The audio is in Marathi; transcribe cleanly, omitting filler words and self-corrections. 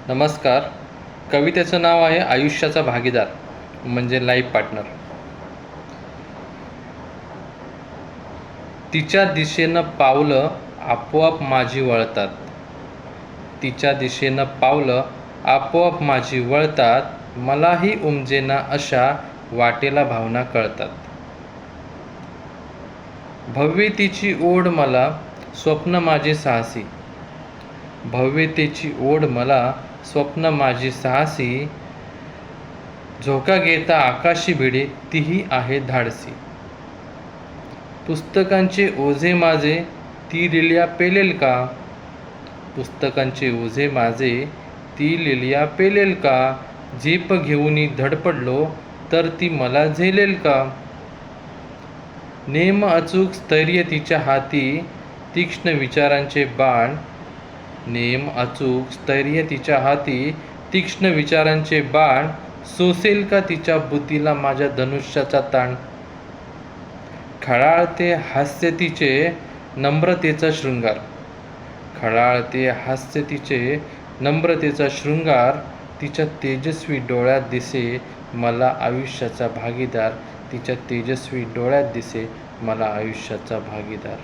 नमस्कार. कवितेचं नाव आहे आयुष्याचा भागीदार म्हणजे लाईफ पार्टनर. तिच्या दिशेनं पावलं आपोआप माझी वळतात. तिच्या दिशेनं पावलं आपोआप माझी वळतात. मलाही उमजेना अशा वाटेला भावना कळतात. भव्यतेची ओढ मला स्वप्न माझे साहसी. भव्यतेची ओढ मला स्वप्न माझी साहसी. झोका घेता आकाशी भिडे तीही आहे धाडसी. पुस्तकांचे ओझे माझे ती लिल्या पेलेल का. पुस्तकांचे ओझे माझे ती लिल्या पेलेल का. झेप घेऊनी धडपडलो तर ती मला झेलेल का. नेम अचूक स्थैर्य तिच्या हाती तीक्ष्ण विचारांचे बाण. नेम अचूक स्थैर्य तिच्या हाती तीक्ष्ण विचारांचे बाण. सोसेल का तिच्या बुद्धीला माझ्या धनुष्याचा ताण. खळाळते हास्य तिचे नम्रतेचा शृंगार. खळाळते हास्य तिचे नम्रतेचा शृंगार. तिच्या तेजस्वी डोळ्यात दिसे मला आयुष्याचा भागीदार. तिच्या तेजस्वी डोळ्यात दिसे मला आयुष्याचा भागीदार.